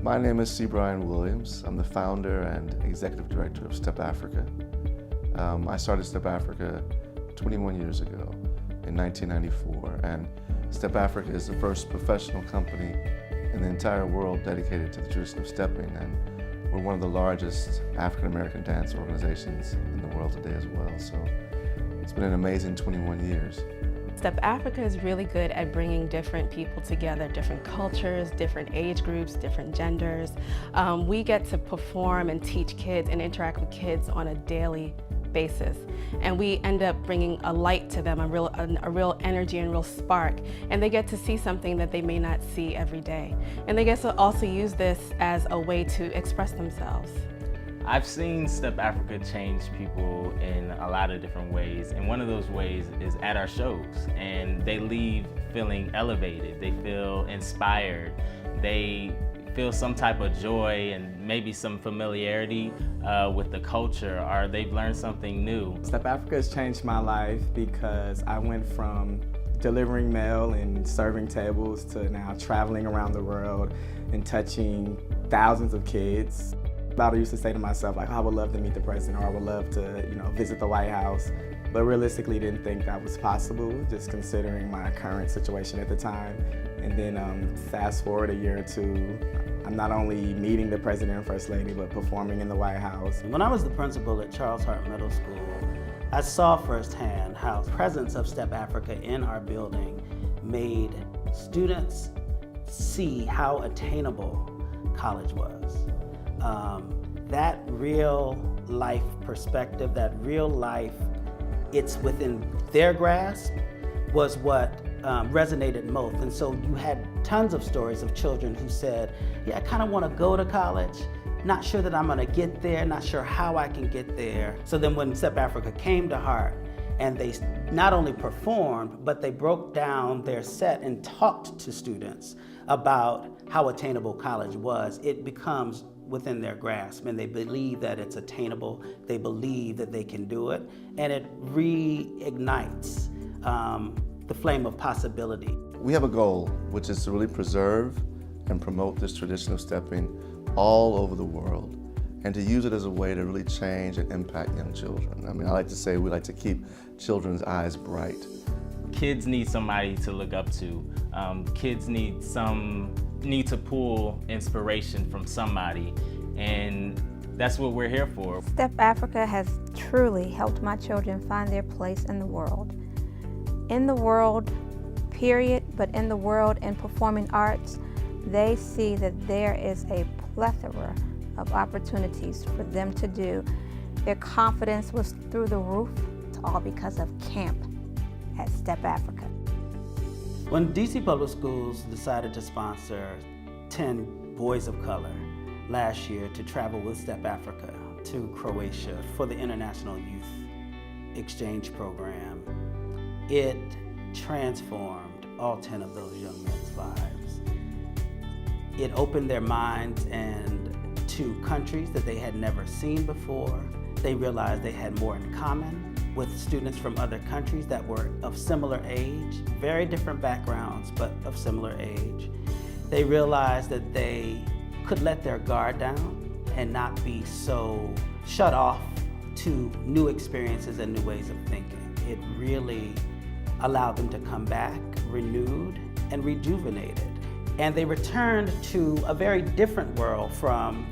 My name is C. Brian Williams. I'm the founder and executive director of Step Africa. I started Step Africa 21 years ago in 1994, and Step Africa is the first professional company in the entire world dedicated to the tradition of stepping, and we're one of the largest African-American dance organizations in the world today as well. So it's been an amazing 21 years. Step Africa is really good at bringing different people together, different cultures, different age groups, different genders. We get to perform and teach kids and interact with kids on a daily basis. And we end up bringing a light to them, a real energy and real spark. And they get to see something that they may not see every day. And they get to also use this as a way to express themselves. I've seen Step Africa change people in a lot of different ways, and one of those ways is at our shows. And they leave feeling elevated, they feel inspired, they feel some type of joy and maybe some familiarity with the culture, or they've learned something new. Step Africa has changed my life because I went from delivering mail and serving tables to now traveling around the world and touching thousands of kids. I used to say to myself, like, I would love to meet the president, or I would love to, visit the White House. But realistically didn't think that was possible, just considering my current situation at the time. And then fast forward a year or two, I'm not only meeting the president and first lady, but performing in the White House. When I was the principal at Charles Hart Middle School, I saw firsthand how the presence of Step Africa in our building made students see how attainable college was. That real life perspective, that real life, it's within their grasp, was what resonated most. And so you had tons of stories of children who said, yeah, I kind of want to go to college, not sure that I'm going to get there, not sure how I can get there. So then when Step Africa came to Hart, and they not only performed, but they broke down their set and talked to students about how attainable college was, it becomes within their grasp, and they believe that it's attainable, they believe that they can do it, and it reignites the flame of possibility. We have a goal, which is to really preserve and promote this tradition of stepping all over the world, and to use it as a way to really change and impact young children. I mean, I like to say we like to keep children's eyes bright. Kids need somebody to look up to. Kids need to pull inspiration from somebody, and that's what we're here for. Step Africa has truly helped my children find their place in the world. In the world, period, but in the world in performing arts, they see that there is a plethora of opportunities for them to do. Their confidence was through the roof. It's all because of camp at Step Africa. When DC Public Schools decided to sponsor 10 boys of color last year to travel with Step Africa to Croatia for the International Youth Exchange Program, it transformed all 10 of those young men's lives. It opened their minds and to countries that they had never seen before. They realized they had more in common with students from other countries that were of similar age, very different backgrounds, but of similar age. They realized that they could let their guard down and not be so shut off to new experiences and new ways of thinking. It really allowed them to come back renewed and rejuvenated. And they returned to a very different world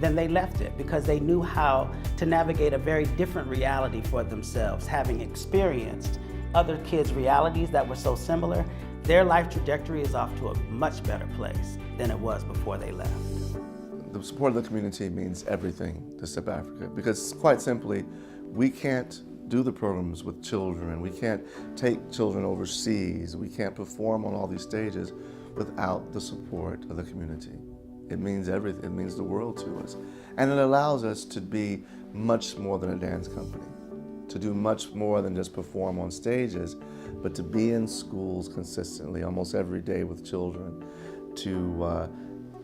than they left it, because they knew how to navigate a very different reality for themselves. Having experienced other kids' realities that were so similar, their life trajectory is off to a much better place than it was before they left. The support of the community means everything to Step Africa, because quite simply, we can't do the programs with children, we can't take children overseas, we can't perform on all these stages without the support of the community. It means everything, it means the world to us. And it allows us to be much more than a dance company, to do much more than just perform on stages, but to be in schools consistently, almost every day with children, to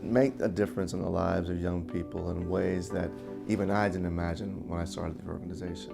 make a difference in the lives of young people in ways that even I didn't imagine when I started the organization.